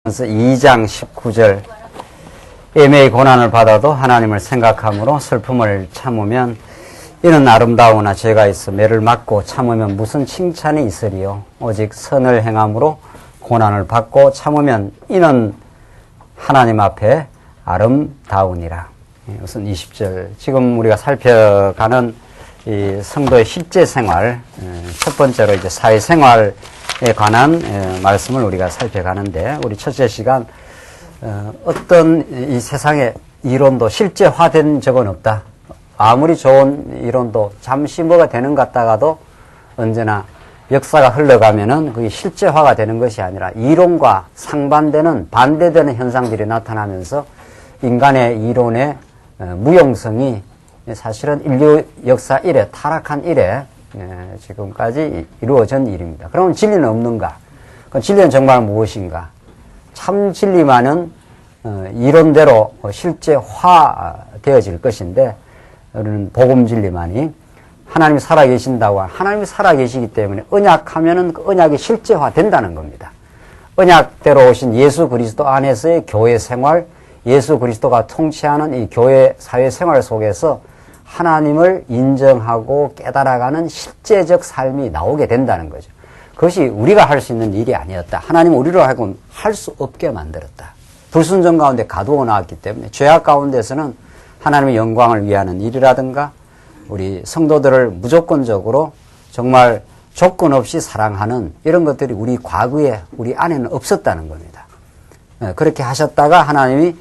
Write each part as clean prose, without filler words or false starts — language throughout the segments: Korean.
2장 19절 애매히 고난을 받아도 하나님을 생각함으로 슬픔을 참으면 이는 아름다우나 죄가 있어 매를 맞고 참으면 무슨 칭찬이 있으리요. 오직 선을 행함으로 고난을 받고 참으면 이는 하나님 앞에 아름다우니라. 우선 20절 지금 우리가 살펴가는 이 성도의 실제 생활, 첫 번째로 이제 사회생활에 관한 말씀을 우리가 살펴가는데, 우리 첫째 시간 어떤 이 세상의 이론도 실제화된 적은 없다. 아무리 좋은 이론도 잠시 뭐가 되는 것 같다가도 언제나 역사가 흘러가면은 그게 실제화가 되는 것이 아니라 이론과 상반되는 반대되는 현상들이 나타나면서 인간의 이론의 무용성이 사실은 인류 역사 이래, 타락한 이래 지금까지 이루어진 일입니다. 그러면 진리는 없는가? 그럼 진리는 정말 무엇인가? 참 진리만은 이론대로 실제화되어질 것인데, 우리는 복음 진리만이 하나님이 살아계신다고, 하나님이 살아계시기 때문에 언약하면은 그 언약이 실제화된다는 겁니다. 언약대로 오신 예수 그리스도 안에서의 교회 생활, 예수 그리스도가 통치하는 이 교회 사회 생활 속에서 하나님을 인정하고 깨달아가는 실제적 삶이 나오게 된다는 거죠. 그것이 우리가 할 수 있는 일이 아니었다. 하나님은 우리로 하여금 할 수 없게 만들었다. 불순종 가운데 가두어 나왔기 때문에 죄악 가운데서는 하나님의 영광을 위하는 일이라든가 우리 성도들을 무조건적으로 정말 조건 없이 사랑하는 이런 것들이 우리 과거에 우리 안에는 없었다는 겁니다. 그렇게 하셨다가 하나님이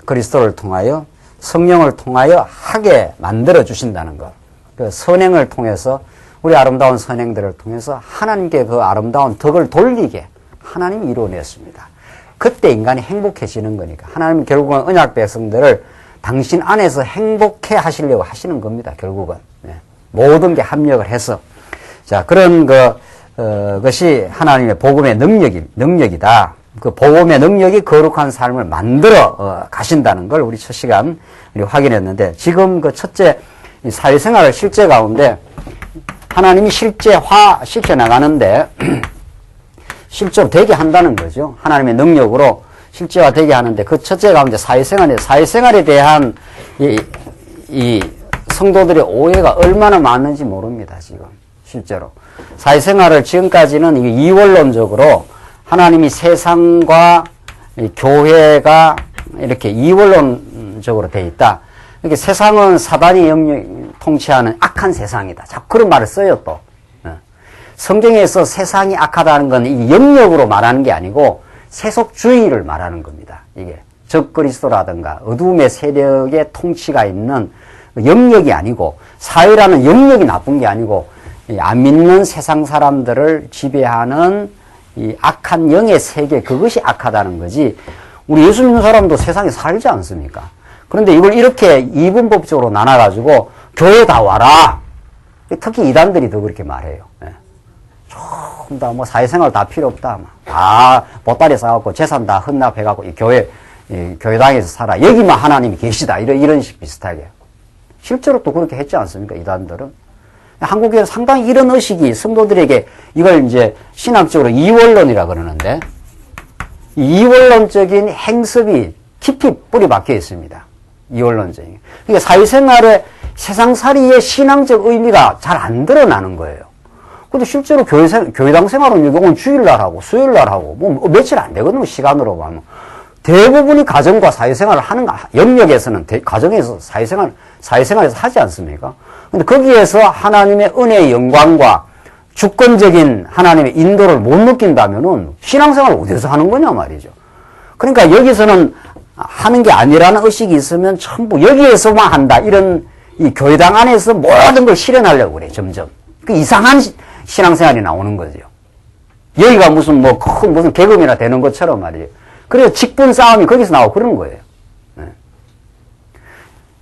그리스도를 통하여 성령을 통하여 하게 만들어 주신다는 것. 그 선행을 통해서, 우리 아름다운 선행들을 통해서 하나님께 그 아름다운 덕을 돌리게 하나님이 이루어냈습니다. 그때 인간이 행복해지는 거니까. 하나님은 결국은 언약 백성들을 당신 안에서 행복해 하시려고 하시는 겁니다. 결국은. 모든 게 합력을 해서. 자, 그런 것이 하나님의 복음의 능력이다. 그 복음의 능력이 거룩한 삶을 만들어 가신다는 걸 우리 첫 시간 우리 확인했는데, 지금 그 첫째 사회생활을 실제 가운데 하나님이 실제화 시켜 나가는데 실제로 되게 한다는 거죠. 하나님의 능력으로 실제화 되게 하는데, 그 첫째 가운데 사회생활에 대한 이 성도들의 오해가 얼마나 많은지 모릅니다. 지금 실제로 사회생활을 지금까지는 이원론적으로 하나님이 세상과 교회가 이렇게 이원론적으로 되어 있다. 이렇게 세상은 사단이 통치하는 악한 세상이다. 자꾸 그런 말을 써요, 또. 성경에서 세상이 악하다는 건 이 영역으로 말하는 게 아니고 세속주의를 말하는 겁니다. 이게 적그리스도라든가 어두움의 세력의 통치가 있는 영역이 아니고, 사회라는 영역이 나쁜 게 아니고 안 믿는 세상 사람들을 지배하는 이 악한 영의 세계, 그것이 악하다는 거지. 우리 예수 믿는 사람도 세상에 살지 않습니까? 그런데 이걸 이렇게 이분법적으로 나눠가지고 교회 다 와라. 특히 이단들이 더 그렇게 말해요. 좀 다 뭐 사회생활 다 필요 없다. 다 보따리 싸갖고 재산 다 헌납해갖고 이 교회당에서 살아. 여기만 하나님이 계시다. 이런 식 비슷하게. 실제로 또 그렇게 했지 않습니까? 이단들은. 한국에서 상당히 이런 의식이 성도들에게, 이걸 이제 신학적으로 이원론이라 그러는데, 이원론적인 행습이 깊이 뿌리 박혀 있습니다. 이원론적인. 그러니까 사회생활에 세상살이의 신앙적 의미가 잘 안 드러나는 거예요. 근데 실제로 교회당 생활은 오늘 주일날 하고 수요일날 하고 뭐 며칠 안 되거든요. 시간으로 보면. 대부분이 가정과 사회생활을 하는 영역에서는 가정에서 사회생활에서 하지 않습니까? 근데 거기에서 하나님의 은혜의 영광과 주권적인 하나님의 인도를 못 느낀다면은 신앙생활을 어디서 하는 거냐 말이죠. 그러니까 여기서는 하는 게 아니라는 의식이 있으면 전부 여기에서만 한다. 이런 이 교회당 안에서 모든 걸 실현하려고 그래, 점점. 그 이상한 신앙생활이 나오는 거죠. 여기가 무슨 계급이나 되는 것처럼 말이에요. 그래서 직분 싸움이 거기서 나오고 그러는 거예요.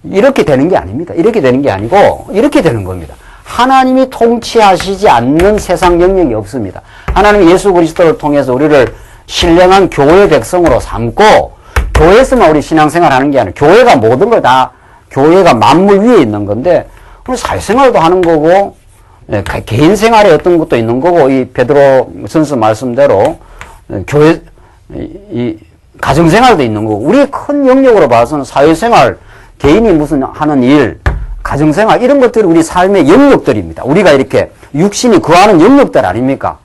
이렇게 되는 게 아닙니다. 이렇게 되는 게 아니고 이렇게 되는 겁니다. 하나님이 통치하시지 않는 세상 영역이 없습니다. 하나님이 예수 그리스도를 통해서 우리를 신령한 교회 백성으로 삼고, 교회에서만 우리 신앙생활 하는 게 아니라 교회가 모든 걸 다, 교회가 만물 위에 있는 건데, 우리 사회생활도 하는 거고 개인 생활에 어떤 것도 있는 거고, 이 베드로 선수 말씀대로 교회 이 가정생활도 있는 거고, 우리 큰 영역으로 봐서는 사회생활, 개인이 무슨 하는 일, 가정생활, 이런 것들이 우리 삶의 영역들입니다. 우리가 이렇게 육신이 거하는 영역들 아닙니까?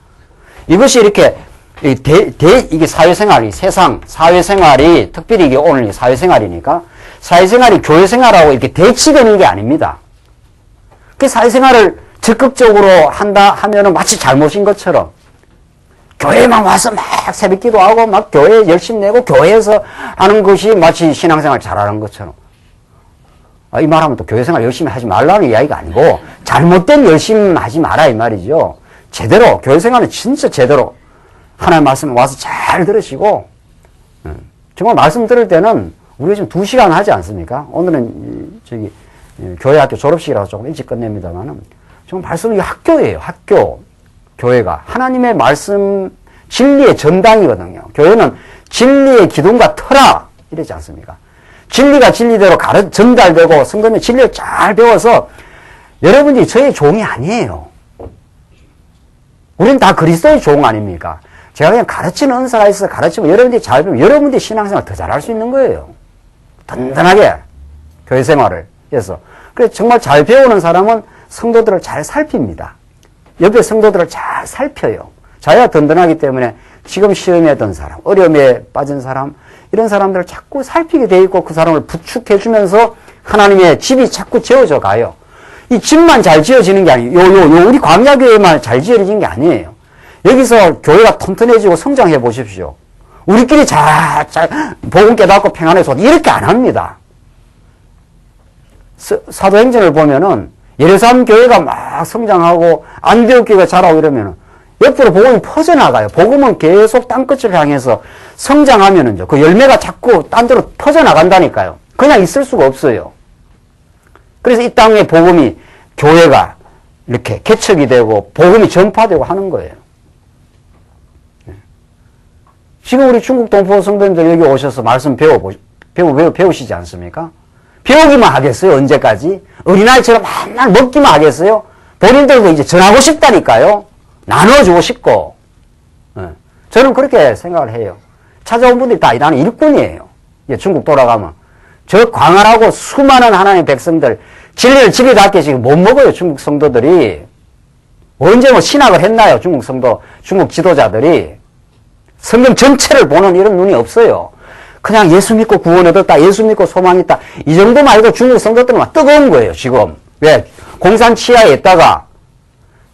이것이 이렇게, 이게 사회생활이, 세상, 사회생활이, 특별히 이게 오늘 사회생활이니까, 사회생활이 교회생활하고 이렇게 대치되는 게 아닙니다. 그 사회생활을 적극적으로 한다 하면은 마치 잘못인 것처럼, 교회만 와서 막 새벽 기도하고 막 교회에 열심히 내고 교회에서 하는 것이 마치 신앙생활 잘하는 것처럼. 이 말하면 또 교회생활 열심히 하지 말라는 이야기가 아니고 잘못된 열심히 하지 마라 이 말이죠. 제대로 교회생활은 진짜 제대로 하나님 말씀 와서 잘 들으시고 정말 말씀 들을 때는 우리가 지금 2시간 하지 않습니까? 오늘은 저기 교회 학교 졸업식이라서 조금 일찍 끝냅니다만은 정말 말씀이 학교예요. 학교. 교회가 하나님의 말씀 진리의 전당이거든요. 교회는 진리의 기둥과 터라 이러지 않습니까? 진리가 진리대로 전달되고 성도는 진리를 잘 배워서 여러분들이 저의 종이 아니에요. 우리는 다 그리스도의 종 아닙니까? 제가 그냥 가르치는 은사가 있어서 가르치면 여러분들이 잘 배우면 여러분들이 신앙생활 더 잘할 수 있는 거예요. 든든하게 교회 생활을 해서. 그래서 정말 잘 배우는 사람은 성도들을 잘 살핍니다. 옆에 성도들을 잘 살펴요. 자기가 든든하기 때문에 지금 시험에 든 사람, 어려움에 빠진 사람, 이런 사람들을 자꾸 살피게 돼 있고 그 사람을 부축해 주면서 하나님의 집이 자꾸 지어져 가요. 이 집만 잘 지어지는 게 아니에요. 우리 광야교회만 잘 지어지는 게 아니에요. 여기서 교회가 튼튼해지고 성장해 보십시오. 우리끼리 잘 복음 깨닫고 평안해서 이렇게 안 합니다. 사도행전을 보면은 예루살렘 교회가 막 성장하고 안디옥 교회가 자라고 이러면은 옆으로 복음이 퍼져나가요. 복음은 계속 땅끝을 향해서 성장하면은요. 그 열매가 자꾸 딴 데로 퍼져나간다니까요. 그냥 있을 수가 없어요. 그래서 이 땅에 복음이 교회가 이렇게 개척이 되고 복음이 전파되고 하는 거예요. 지금 우리 중국 동포 성도님들 여기 오셔서 말씀 배우시지 않습니까? 배우기만 하겠어요? 언제까지? 어린아이처럼 맨날 먹기만 하겠어요? 본인들도 이제 전하고 싶다니까요? 나눠주고 싶고. 저는 그렇게 생각을 해요. 찾아온 분들이 다 나는 일꾼이에요. 중국 돌아가면. 저 광활하고 수많은 하나님의 백성들, 진리를 지리답게 지금 못 먹어요, 중국 성도들이. 언제 뭐 신학을 했나요, 중국 성도, 중국 지도자들이. 성경 전체를 보는 이런 눈이 없어요. 그냥 예수 믿고 구원 얻었다, 예수 믿고 소망 있다. 이 정도만 해도 중국 성도들은 막 뜨거운 거예요, 지금. 왜? 공산 치하에 있다가,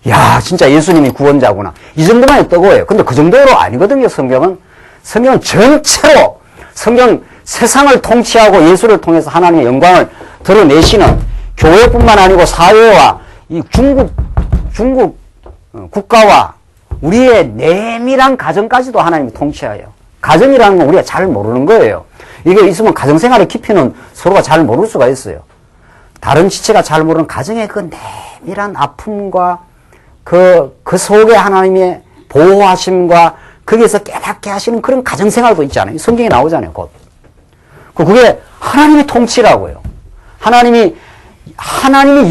야, 진짜 예수님이 구원자구나. 이 정도만 해도 뜨거워요. 근데 그 정도로 아니거든요, 성경은. 성경은 전체로, 성경 세상을 통치하고 예수를 통해서 하나님의 영광을 드러내시는 교회뿐만 아니고 사회와 이 중국 국가와 우리의 내밀한 가정까지도 하나님이 통치하여. 가정이라는 건 우리가 잘 모르는 거예요. 이게 있으면 가정생활의 깊이는 서로가 잘 모를 수가 있어요. 다른 지체가 잘 모르는 가정의 그 내밀한 아픔과 그 속에 하나님의 보호하심과 거기에서 깨닫게 하시는 그런 가정생활도 있잖아요. 성경에 나오잖아요, 곧. 그게 하나님의 통치라고요. 하나님이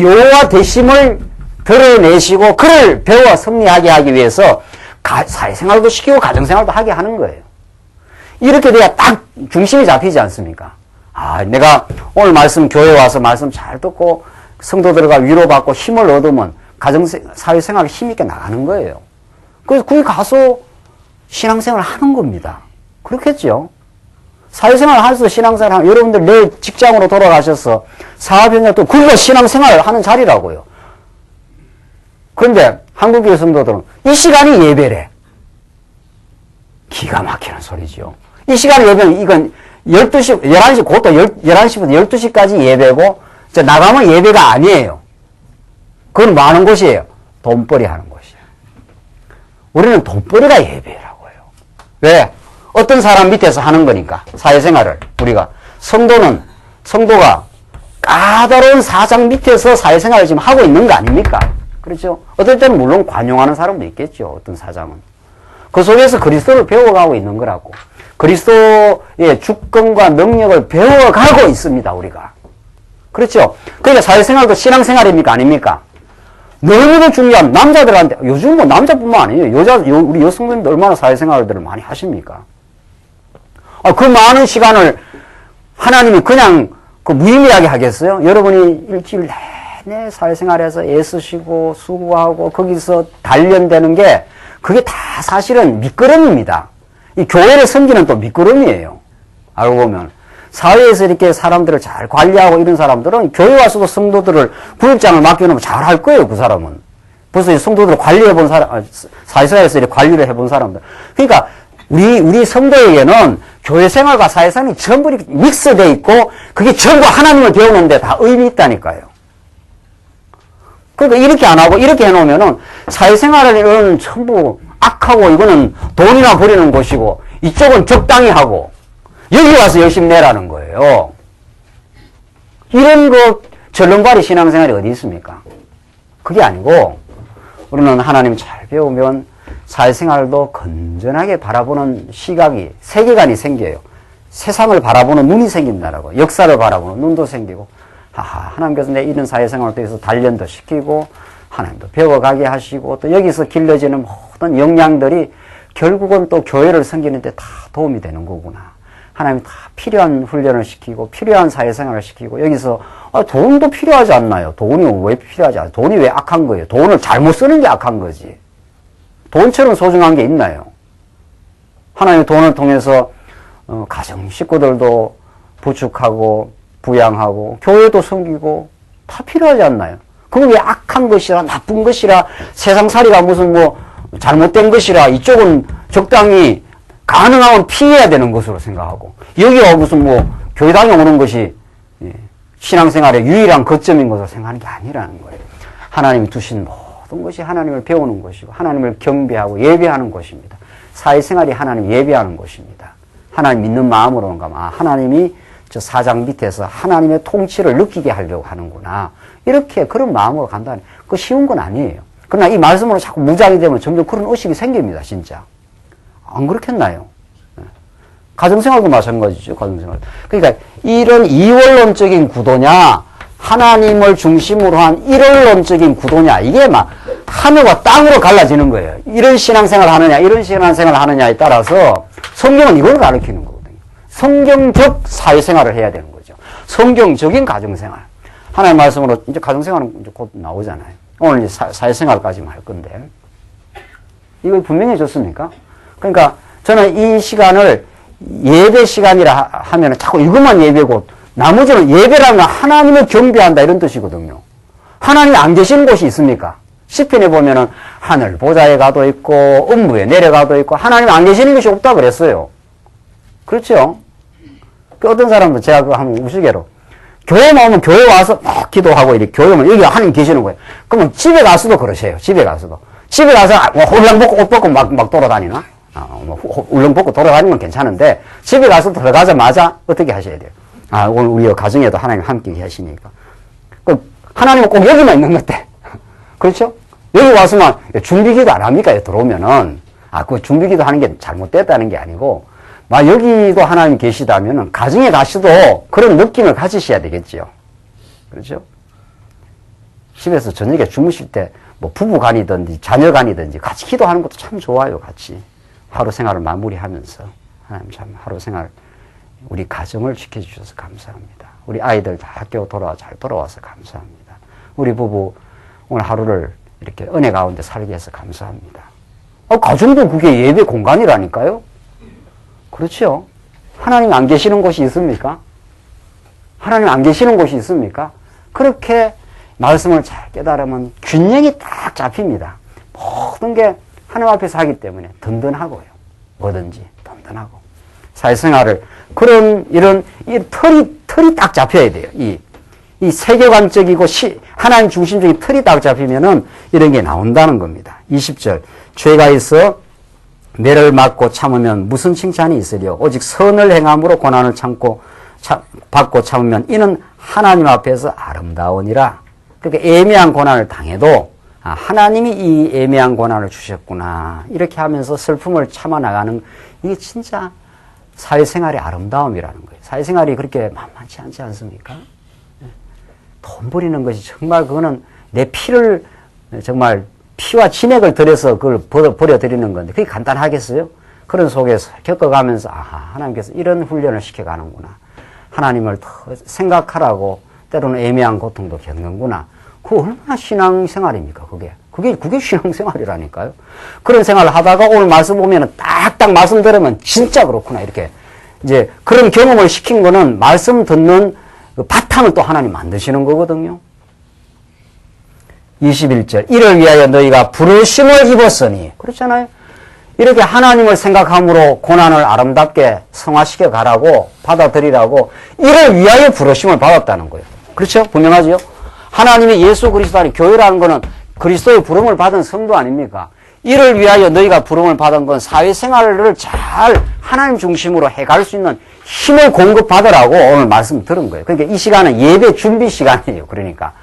여호와 되심을 드러내시고 그를 배워 승리하게 하기 위해서 사회생활도 시키고 가정생활도 하게 하는 거예요. 이렇게 돼야 딱 중심이 잡히지 않습니까? 내가 오늘 말씀 교회 와서 말씀 잘 듣고 성도들과 위로받고 힘을 얻으면 사회생활에 힘있게 나가는 거예요. 그래서 거기 가서 신앙생활을 하는 겁니다. 그렇겠죠? 사회생활을 하셔서 신앙생활을 하면 여러분들 내일 직장으로 돌아가셔서 사업연장 또 거기가 신앙생활을 하는 자리라고요. 그런데 한국교회 성도들은 이 시간이 예배래. 기가 막히는 소리죠. 이 시간에 예배는 이건 12시, 11시, 그것도 11시부터 12시까지 예배고, 나가면 예배가 아니에요. 그건 뭐 하는 곳이에요? 돈벌이 하는 곳이에요. 우리는 돈벌이가 예배라고 해요. 왜? 어떤 사람 밑에서 하는 거니까, 사회생활을. 우리가. 성도가 까다로운 사장 밑에서 사회생활을 지금 하고 있는 거 아닙니까? 그렇죠? 어떨 때는 물론 관용하는 사람도 있겠죠. 어떤 사장은. 그 속에서 그리스도를 배워가고 있는 거라고. 그리스도의 주권과 능력을 배워가고 있습니다, 우리가. 그렇죠? 그러니까 사회생활도 신앙생활입니까? 아닙니까? 너무도 중요한 남자들한테, 요즘 뭐 남자뿐만 아니에요. 우리 여성분들 얼마나 사회생활들을 많이 하십니까? 그 많은 시간을 하나님이 그냥 무의미하게 하겠어요? 여러분이 일주일 내내 사회생활에서 애쓰시고 수고하고 거기서 단련되는 게 그게 다 사실은 밑거름입니다. 이 교회를 섬기는 또 밑거름이에요. 알고 보면. 사회에서 이렇게 사람들을 잘 관리하고 이런 사람들은 교회 와서도 성도들을 구역장을 맡겨놓으면 잘 할 거예요, 그 사람은. 벌써 성도들을 관리해본 사람, 사회생활에서 이렇게 관리를 해본 사람들. 그러니까 우리 성도에게는 교회 생활과 사회생활이 전부 이렇게 믹스되어 있고 그게 전부 하나님을 배우는데 다 의미 있다니까요. 그러니까 이렇게 안 하고 이렇게 해놓으면은 사회생활은 전부 악하고 이거는 돈이나 버리는 곳이고 이쪽은 적당히 하고 여기 와서 열심히 내라는 거예요. 이런 절름발이 신앙생활이 어디 있습니까? 그게 아니고 우리는 하나님 잘 배우면 사회생활도 건전하게 바라보는 시각이, 세계관이 생겨요. 세상을 바라보는 눈이 생긴다라고. 역사를 바라보는 눈도 생기고, 하나님께서 내 이런 사회생활을 통해서 단련도 시키고, 하나님도 배워가게 하시고, 또 여기서 길러지는 모든 역량들이 결국은 또 교회를 섬기는데 다 도움이 되는 거구나. 하나님 다 필요한 훈련을 시키고, 필요한 사회생활을 시키고, 여기서, 돈도 필요하지 않나요? 돈이 왜 필요하지 않아요? 돈이 왜 악한 거예요? 돈을 잘못 쓰는 게 악한 거지. 돈처럼 소중한 게 있나요? 하나님의 돈을 통해서 가정 식구들도 부축하고 부양하고 교회도 섬기고 다 필요하지 않나요? 그건 왜 악한 것이라 나쁜 것이라 세상살이가 무슨 잘못된 것이라 이쪽은 적당히 가능하면 피해야 되는 것으로 생각하고 여기가 무슨 교회당에 오는 것이 신앙생활의 유일한 거점인 것으로 생각하는 게 아니라는 거예요. 하나님이 두신 모든 것이 하나님을 배우는 것이고 하나님을 경배하고 예배하는 것입니다. 사회생활이 하나님 예배하는 것입니다. 하나님 믿는 마음으로는 가면 하나님이 저 사장 밑에서 하나님의 통치를 느끼게 하려고 하는구나. 이렇게 그런 마음으로 간다니 그거 쉬운 건 아니에요. 그러나 이 말씀으로 자꾸 무장이 되면 점점 그런 의식이 생깁니다. 진짜. 안 그렇겠나요? 가정생활도 마찬가지죠. 가정생활. 그러니까 이런 이원론적인 구도냐 하나님을 중심으로 한 일원론적인 구도냐 이게 막 하늘과 땅으로 갈라지는 거예요. 이런 신앙생활을 하느냐 이런 신앙생활을 하느냐에 따라서 성경은 이걸 가르치는 거거든요. 성경적 사회생활을 해야 되는 거죠. 성경적인 가정생활. 하나님 말씀으로 이제 가정생활은 이제 곧 나오잖아요. 오늘 이제 사회생활까지만 할 건데 이거 분명해졌습니까? 그러니까 저는 이 시간을 예배 시간이라 하면 자꾸 이것만 예배고 나머지는 예배라면 하나님을 경배한다 이런 뜻이거든요. 하나님이 안 계시는 곳이 있습니까? 시편에 보면은 하늘 보좌에 가도 있고 음부에 내려가도 있고 하나님이 안 계시는 것이 없다 그랬어요. 그렇죠? 어떤 사람도 제가 그거 한번 우스개로 교회만 오면 교회 와서 막 기도하고 이렇게 교회 오면 여기 하나님 계시는 거예요. 그러면 집에 가서도 그러세요. 집에 가서도. 집에 가서 홀랑 벗고 옷 벗고 막 돌아다니나? 울렁 벗고 돌아다니면 괜찮은데 집에 가서 들어가자마자 어떻게 하셔야 돼요? 오늘 우리 가정에도 하나님 함께 계시니까. 하나님은 꼭 여기만 있는 것 같아. 그렇죠? 여기 와서만 준비기도 안 합니까? 들어오면은. 그 준비기도 하는 게 잘못됐다는 게 아니고, 여기도 하나님 계시다면은 가정에 가셔도 그런 느낌을 가지셔야 되겠죠. 그렇죠? 집에서 저녁에 주무실 때 부부 간이든지 자녀 간이든지 같이 기도하는 것도 참 좋아요. 같이. 하루 생활을 마무리하면서. 하나님 참 하루 생활 우리 가정을 지켜주셔서 감사합니다. 우리 아이들 다 학교 잘 돌아와서 감사합니다. 우리 부부 오늘 하루를 이렇게 은혜 가운데 살게 해서 감사합니다. 가정도 그게 예배 공간이라니까요? 그렇죠? 하나님 안 계시는 곳이 있습니까? 하나님 안 계시는 곳이 있습니까? 그렇게 말씀을 잘 깨달으면 균형이 딱 잡힙니다. 모든 게 하나님 앞에서 하기 때문에 든든하고요. 뭐든지 든든하고. 사회생활을 이런 틀이 딱 잡혀야 돼요. 이 세계관적이고 하나님 중심적인 틀이 딱 잡히면은 이런 게 나온다는 겁니다. 20절. 죄가 있어 매를 맞고 참으면 무슨 칭찬이 있으리요? 오직 선을 행함으로 고난을 받고 참으면 이는 하나님 앞에서 아름다우니라. 그러니까 애매한 고난을 당해도 하나님이 이 애매한 고난을 주셨구나. 이렇게 하면서 슬픔을 참아 나가는 이게 진짜 사회생활의 아름다움이라는 거예요. 사회생활이 그렇게 만만치 않지 않습니까? 돈 버리는 것이 정말 그거는 내 피를 정말 피와 진액을 들여서 그걸 버려드리는 건데 그게 간단하겠어요? 그런 속에서 겪어가면서 하나님께서 이런 훈련을 시켜가는구나. 하나님을 더 생각하라고 때로는 애매한 고통도 겪는구나. 그거 얼마나 신앙생활입니까, 그게. 그게 신앙생활이라니까요. 그런 생활을 하다가 오늘 말씀 보면은 딱딱 말씀 들으면 진짜 그렇구나. 이렇게. 이제 그런 경험을 시킨 거는 말씀 듣는 그 바탕을 또 하나님 만드시는 거거든요. 21절. 이를 위하여 너희가 부르심을 입었으니. 그렇잖아요. 이렇게 하나님을 생각함으로 고난을 아름답게 성화시켜 가라고 받아들이라고 이를 위하여 부르심을 받았다는 거예요. 그렇죠? 분명하죠? 하나님의 예수 그리스도 안에 교회라는 거는 그리스도의 부름을 받은 성도 아닙니까? 이를 위하여 너희가 부름을 받은 건 사회생활을 잘 하나님 중심으로 해갈 수 있는 힘을 공급받으라고 오늘 말씀 들은 거예요. 그러니까 이 시간은 예배 준비 시간이에요. 그러니까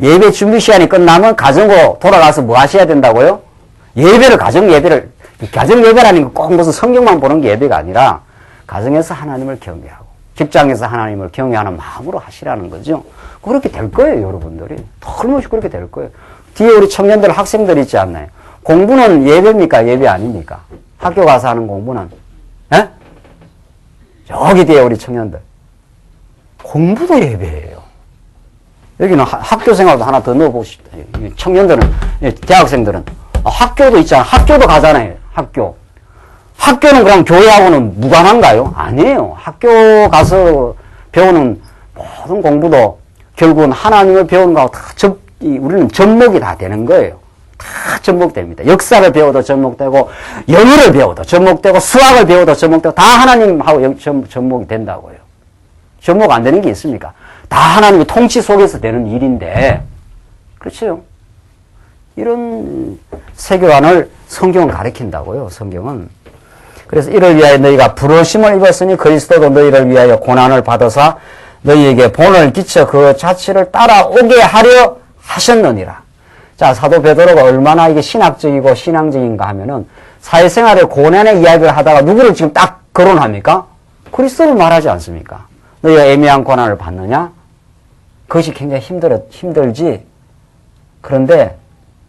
예배 준비 시간이 끝나면 가정으로 돌아가서 뭐 하셔야 된다고요? 가정 예배라는 건 꼭 무슨 성경만 보는 게 예배가 아니라 가정에서 하나님을 경외하고 직장에서 하나님을 경외하는 마음으로 하시라는 거죠. 그렇게 될 거예요, 여러분들이. 털무시 그렇게 될 거예요. 뒤에 우리 청년들, 학생들 있지 않나요? 공부는 예배입니까? 예배 아닙니까? 학교 가서 하는 공부는. 예? 저기 뒤에 우리 청년들. 공부도 예배예요. 여기는 학교 생활도 하나 더 넣어보시다. 청년들은, 대학생들은. 학교도 있잖아. 학교도 가잖아요. 학교는 그럼 교회하고는 무관한가요? 아니에요. 학교 가서 배우는 모든 공부도 결국은 하나님을 배우는 거하고 다 우리는 접목이 다 되는 거예요. 다 접목됩니다. 역사를 배워도 접목되고, 영어를 배워도 접목되고, 수학을 배워도 접목되고, 다 하나님하고 접목이 된다고요. 접목 안 되는 게 있습니까? 다 하나님의 통치 속에서 되는 일인데, 그렇죠? 이런 세계관을 성경은 가르친다고요, 성경은. 그래서 이를 위하여 너희가 부르심을 입었으니 그리스도도 너희를 위하여 고난을 받아사 너희에게 본을 끼쳐 그 자취를 따라오게 하려 하셨느니라. 자, 사도 베드로가 얼마나 이게 신학적이고 신앙적인가 하면은 사회생활의 고난의 이야기를 하다가 누구를 지금 딱 거론합니까? 그리스도를 말하지 않습니까? 너희가 애매한 고난을 받느냐? 그것이 굉장히 힘들지. 그런데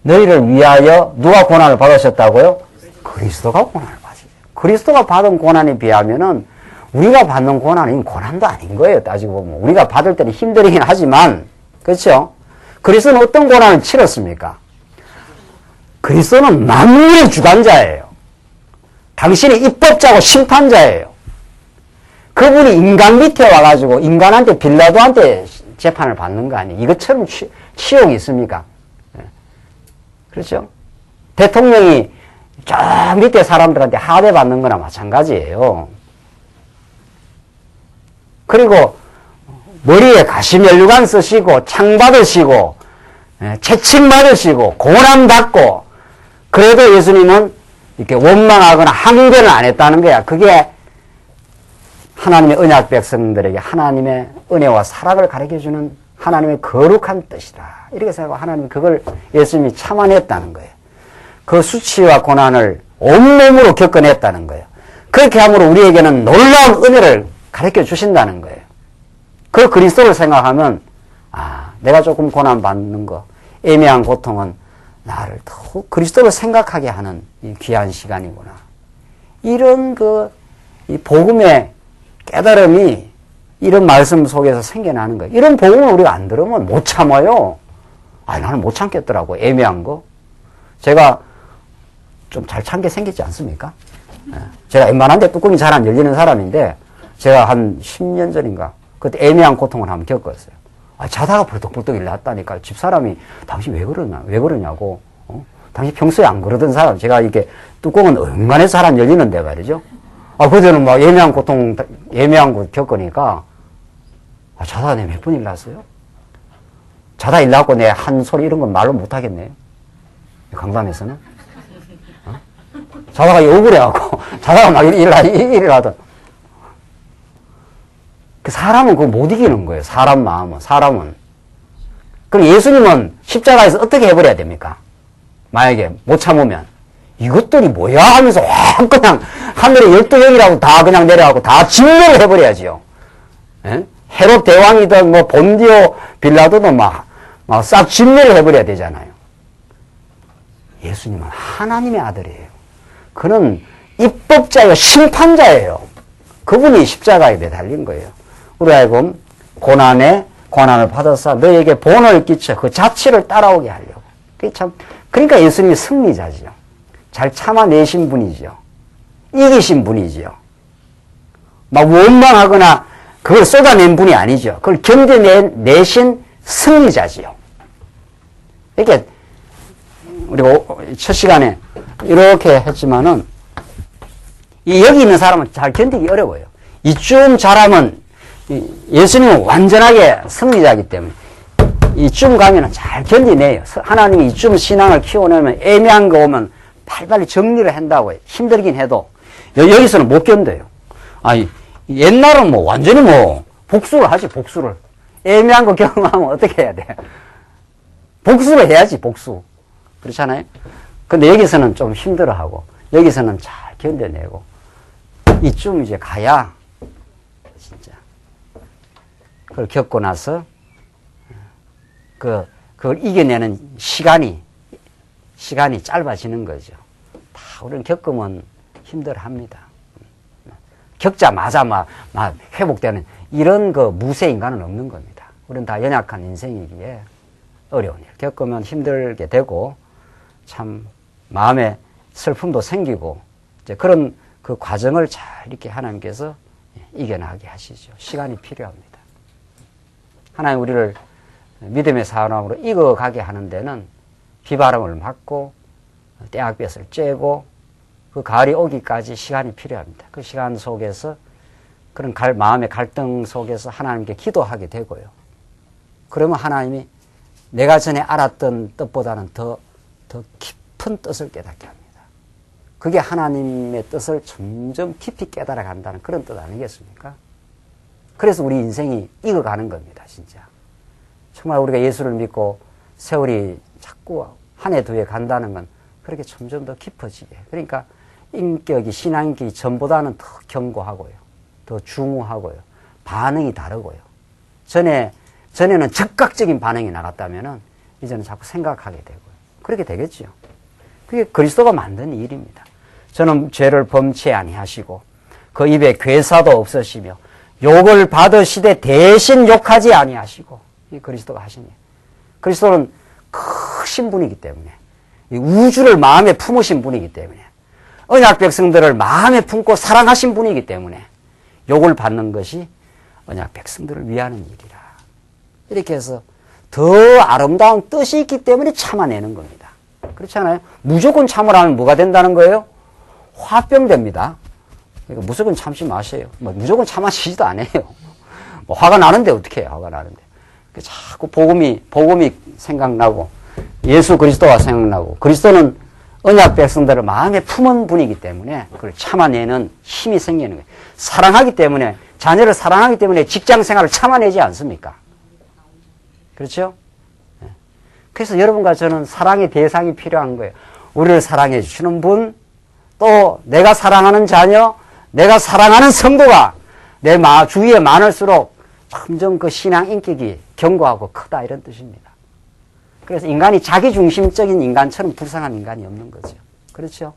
너희를 위하여 누가 고난을 받으셨다고요? 그리스도가 고난을 받으셨어요. 그리스도가 받은 고난에 비하면은 우리가 받는 고난은 고난도 아닌 거예요. 따지고 보면. 우리가 받을 때는 힘들긴 하지만, 그렇죠? 그리스도는 어떤 고난을 치렀습니까? 그리스도는 만물의 주관자예요. 당신이 입법자고 심판자예요. 그분이 인간 밑에 와가지고 인간한테 빌라도한테 재판을 받는 거 아니에요. 이것처럼 치욕이 있습니까? 그렇죠? 대통령이 저 밑에 사람들한테 하대받는 거나 마찬가지예요. 그리고 머리에 가시면류관 쓰시고 창 받으시고 채찍 맞으시고 고난 받고 그래도 예수님은 이렇게 원망하거나 항변을 안 했다는 거야. 그게 하나님의 언약 백성들에게 하나님의 은혜와 사랑을 가르쳐주는 하나님의 거룩한 뜻이다. 이렇게 생각하고 하나님이 그걸 예수님이 참아냈다는 거예요. 그 수치와 고난을 온몸으로 겪어냈다는 거예요. 그렇게 함으로 우리에게는 놀라운 은혜를 가르쳐 주신다는 거예요. 그 그리스도를 생각하면 내가 조금 고난받는 거, 애매한 고통은 나를 더욱 그리스도를 생각하게 하는 이 귀한 시간이구나. 이런 이 복음의 깨달음이 이런 말씀 속에서 생겨나는 거예요. 이런 복음을 우리가 안 들으면 못 참아요. 나는 못 참겠더라고. 애매한 거. 제가 좀 잘 참게 생겼지 않습니까? 제가 웬만한데 뚜껑이 잘 안 열리는 사람인데 제가 한 10년 전인가 그때 애매한 고통을 한번 겪었어요. 자다가 벌떡벌떡 일어났다니까. 집사람이 당신 왜 그러냐고. 당신 평소에 안 그러던 사람. 제가 이렇게 뚜껑은 웬만해서 잘 안 열리는데 말이죠. 그때는 막 애매한 거 겪으니까 자다가 내 몇 번 일어났어요? 자다 일어났고 내 한 소리 이런 건 말로 못 하겠네요. 강남에서는. 자다가 욕을 해갖고 자다가 막 일어나던. 사람은 그거 못 이기는 거예요. 사람 마음은. 사람은. 그럼 예수님은 십자가에서 어떻게 해버려야 됩니까? 만약에 못 참으면. 이것들이 뭐야 하면서 확 그냥 하늘에 12형이라고 다 그냥 내려가고 다 진멸을 해버려야지요. 헤롯 대왕이든 뭐 본디오 빌라도든 막 싹 진멸을 해버려야 되잖아요. 예수님은 하나님의 아들이에요. 그는 입법자예요. 심판자예요. 그분이 십자가에 매달린 거예요. 우리 하여금 고난을 받아서 너에게 본을 끼쳐 그 자취를 따라오게 하려고. 그러니까 예수님이 승리자지요. 잘 참아내신 분이죠. 이기신 분이지요. 막 원망하거나 그걸 쏟아낸 분이 아니죠. 그걸 견뎌내신 승리자지요. 이렇게 우리가 첫 시간에 이렇게 했지만은 여기 있는 사람은 잘 견디기 어려워요. 이쯤 잘하면 예수님은 완전하게 승리자이기 때문에 이쯤 가면은 잘 견디내요. 하나님이 이쯤 신앙을 키워내면 애매한 거 오면 빨리빨리 정리를 한다고 해요. 힘들긴 해도 여기서는 못 견뎌요. 아니 옛날은 뭐 완전히 뭐 복수를 하지. 복수를 애매한 거 경험하면 어떻게 해야 돼? 복수를 해야지. 복수. 그렇잖아요. 근데 여기서는 좀 힘들어하고 여기서는 잘 견뎌내고 이쯤 이제 가야 진짜 그걸 겪고 나서 그걸 이겨내는 시간이 짧아지는 거죠. 다 우리는 겪으면 힘들어합니다. 겪자마자 막 회복되는 이런 그 무쇠 인간은 없는 겁니다. 우리는 다 연약한 인생이기에 어려운 일 겪으면 힘들게 되고 참 마음에 슬픔도 생기고 이제 그런 그 과정을 잘 이렇게 하나님께서 이겨나가게 하시죠. 시간이 필요합니다. 하나님 우리를 믿음의 사람으로 이겨가게 하는 데는 비바람을 맞고 떼약볕을 쬐고 그 가을이 오기까지 시간이 필요합니다. 그 시간 속에서 그런 마음의 갈등 속에서 하나님께 기도하게 되고요. 그러면 하나님이 내가 전에 알았던 뜻보다는 더 깊은 뜻을 깨닫게 합니다. 그게 하나님의 뜻을 점점 깊이 깨달아 간다는 그런 뜻 아니겠습니까? 그래서 우리 인생이 익어가는 겁니다, 진짜. 정말 우리가 예수를 믿고 세월이 자꾸 한 해 두 해 간다는 건 그렇게 점점 더 깊어지게. 그러니까 인격이, 신앙인격이 전보다는 더 견고하고요. 더 중후하고요. 반응이 다르고요. 전에는 즉각적인 반응이 나갔다면은 이제는 자꾸 생각하게 되고요. 그렇게 되겠죠. 그게 그리스도가 만든 일입니다. 저는 죄를 범치 아니하시고 그 입에 괴사도 없으시며 욕을 받으시되 대신 욕하지 아니하시고 이 그리스도가 하신 일. 그리스도는 크신 분이기 때문에 이 우주를 마음에 품으신 분이기 때문에 언약 백성들을 마음에 품고 사랑하신 분이기 때문에 욕을 받는 것이 언약 백성들을 위하는 일이라. 이렇게 해서 더 아름다운 뜻이 있기 때문에 참아내는 겁니다. 그렇잖아요. 무조건 참으라면 뭐가 된다는 거예요? 화병됩니다. 그러니까 무조건 참지 마세요. 무조건 참아지지도 않아요. 화가 나는데 어떻게 해요? 화가 나는데. 자꾸 복음이 생각나고 예수 그리스도가 생각나고 그리스도는 언약 백성들을 마음에 품은 분이기 때문에 그걸 참아내는 힘이 생기는 거예요. 사랑하기 때문에 자녀를 사랑하기 때문에 직장 생활을 참아내지 않습니까? 그렇죠? 그래서 여러분과 저는 사랑의 대상이 필요한 거예요. 우리를 사랑해 주시는 분, 또 내가 사랑하는 자녀, 내가 사랑하는 성도가 내 주위에 많을수록 점점 그 신앙 인격이 견고하고 크다 이런 뜻입니다. 그래서 인간이 자기중심적인 인간처럼 불쌍한 인간이 없는 거죠. 그렇죠?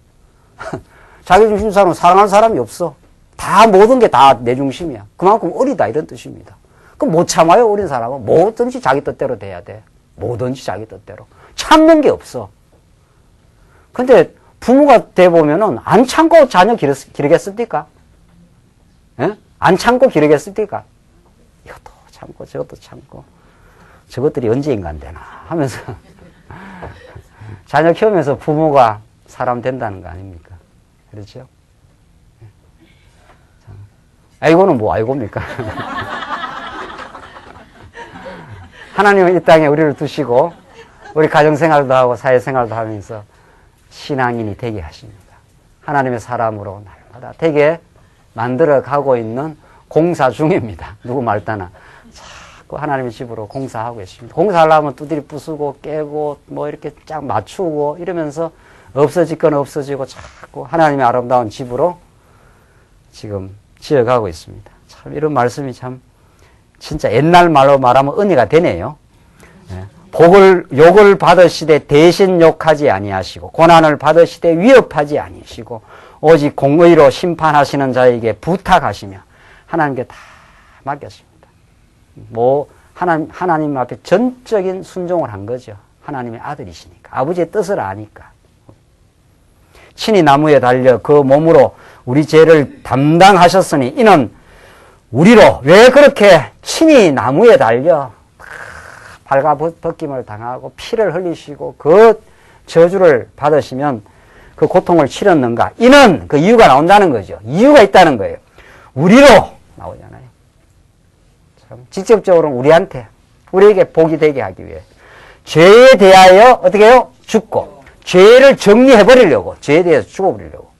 자기중심 사람은 사랑하는 사람이 없어. 다 모든 게 다 내 중심이야. 그만큼 어리다 이런 뜻입니다. 그럼 못 참아요. 어린 사람은 뭐든지 자기 뜻대로 돼야 돼. 뭐든지 자기 뜻대로. 참는 게 없어. 근데 부모가 돼보면은 안 참고 자녀 기르겠습니까? 예? 안 참고 기르겠습니까? 이것도 참고 저것도 참고 저것들이 언제 인간 되나 하면서 자녀 키우면서 부모가 사람 된다는 거 아닙니까? 그렇죠? 아이고는 뭐 아이고입니까? 하나님은 이 땅에 우리를 두시고 우리 가정생활도 하고 사회생활도 하면서 신앙인이 되게 하십니다. 하나님의 사람으로 날마다 되게 만들어 가고 있는 공사 중입니다. 누구 말따나 자꾸 하나님의 집으로 공사하고 있습니다. 공사하려면 두드리 부수고 깨고 뭐 이렇게 쫙 맞추고 이러면서 없어질 건 없어지고 자꾸 하나님의 아름다운 집으로 지금 지어가고 있습니다. 참 이런 말씀이 참 진짜 옛날 말로 말하면 은혜가 되네요. 욕을 받으시되 대신 욕하지 아니하시고 고난을 받으시되 위협하지 아니하시고 오직 공의로 심판하시는 자에게 부탁하시며 하나님께 다 맡겼습니다. 하나님 앞에 전적인 순종을 한 거죠. 하나님의 아들이시니까. 아버지의 뜻을 아니까. 친히 나무에 달려 그 몸으로 우리 죄를 담당하셨으니 이는 우리로 왜 그렇게 친히 나무에 달려 발가벗김을 당하고 피를 흘리시고 그 저주를 받으시면 그 고통을 치렀는가? 이는 그 이유가 나온다는 거죠. 이유가 있다는 거예요. 우리로 나오잖아요. 참 직접적으로 우리에게 복이 되게 하기 위해 죄에 대하여 어떻게 해요? 죽고 죄를 정리해버리려고 죄에 대해서 죽어버리려고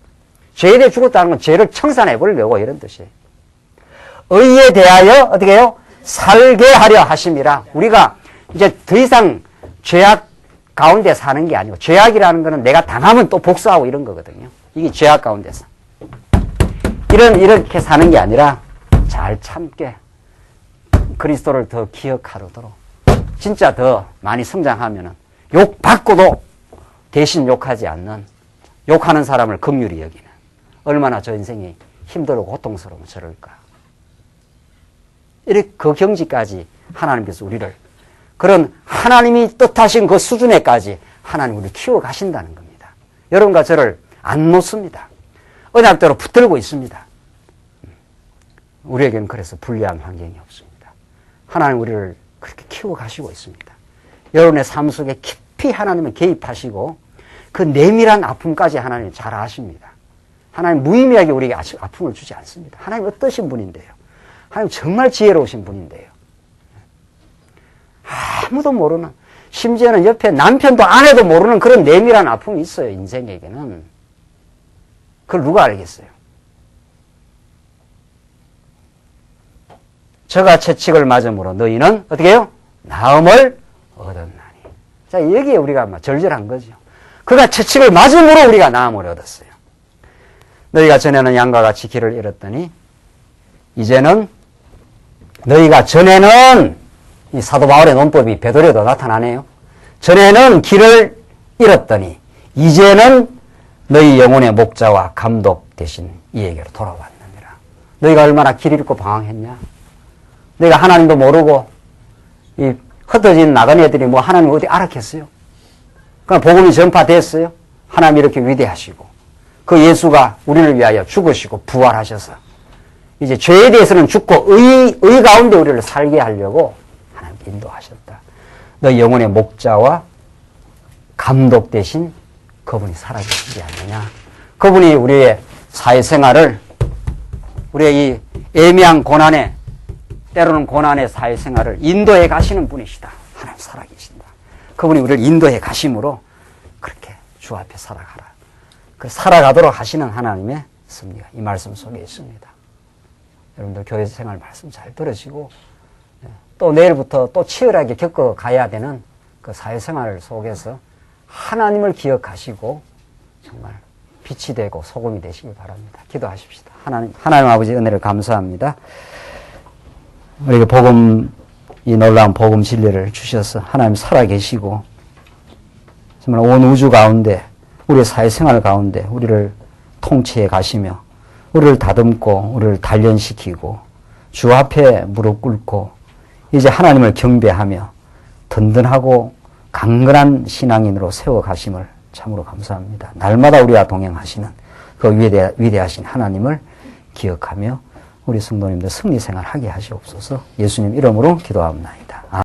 죄에 대해 죽었다는 건 죄를 청산해버리려고 이런 뜻이에요. 의에 대하여 어떻게 해요? 살게 하려 하심이라. 우리가 이제 더 이상 죄악 가운데 사는 게 아니고 죄악이라는 거는 내가 당하면 또 복수하고 이런 거거든요. 이게 죄악 가운데서 이렇게 사는 게 아니라 잘 참게 그리스도를 더 기억하도록 진짜 더 많이 성장하면은 욕 받고도 대신 욕하지 않는 욕하는 사람을 긍휼히 여기는 얼마나 저 인생이 힘들고 고통스러우면 저럴까. 이렇게 그 경지까지 하나님께서 우리를 그런 하나님이 뜻하신 그 수준에까지 하나님 우리를 키워가신다는 겁니다. 여러분과 저를 안 놓습니다. 언약대로 붙들고 있습니다. 우리에게는 그래서 불리한 환경이 없습니다. 하나님 우리를 그렇게 키워가시고 있습니다. 여러분의 삶 속에 깊이 하나님은 개입하시고 그 내밀한 아픔까지 하나님은 잘 아십니다. 하나님 무의미하게 우리에게 아픔을 주지 않습니다. 하나님 어떠신 분인데요. 하나님 정말 지혜로우신 분인데요. 아무도 모르는, 심지어는 옆에 남편도 아내도 모르는 그런 내밀한 아픔이 있어요. 인생에게는. 그걸 누가 알겠어요? 저가 채찍을 맞음으로 너희는 어떻게 해요? 나음을 얻었나니. 자, 여기에 우리가 절절한 거죠. 그가 채찍을 맞음으로 우리가 나음을 얻었어요. 너희가 전에는 양과 같이 길을 잃었더니 이제는 너희가 전에는 이 사도 바울의 논법이 베드로에도 나타나네요. 전에는 길을 잃었더니 이제는 너희 영혼의 목자와 감독 되신 이에게로 돌아왔느니라. 너희가 얼마나 길 잃고 방황했냐? 너희가 하나님도 모르고 이 흩어진 나간 애들이 뭐 하나님 어디 알았겠어요? 그냥 복음이 전파됐어요. 하나님 이렇게 위대하시고 그 예수가 우리를 위하여 죽으시고 부활하셔서 이제 죄에 대해서는 죽고 의 가운데 우리를 살게 하려고 하나님 인도하셨다. 너 영혼의 목자와 감독 대신 그분이 살아계시지 않느냐. 그분이 우리의 사회생활을 우리의 이 애매한 고난에 때로는 고난의 사회생활을 인도해 가시는 분이시다. 하나님 살아계신다. 그분이 우리를 인도해 가심으로 그렇게 주 앞에 살아가라. 그 살아가도록 하시는 하나님의 섭리가 이 말씀 속에 있습니다. 여러분들 교회 생활 말씀 잘 들으시고 또 내일부터 또 치열하게 겪어가야 되는 그 사회생활 속에서 하나님을 기억하시고 정말 빛이 되고 소금이 되시길 바랍니다. 기도하십시다. 하나님 아버지 은혜를 감사합니다. 우리에게 이 놀라운 복음 진리를 주셔서 하나님 살아계시고 정말 온 우주 가운데 우리의 사회생활 가운데 우리를 통치해 가시며 우리를 다듬고 우리를 단련시키고 주 앞에 무릎 꿇고 이제 하나님을 경배하며 든든하고 강건한 신앙인으로 세워가심을 참으로 감사합니다. 날마다 우리와 동행하시는 그 위대하신 하나님을 기억하며 우리 성도님들 승리생활 하게 하시옵소서. 예수님 이름으로 기도합니다.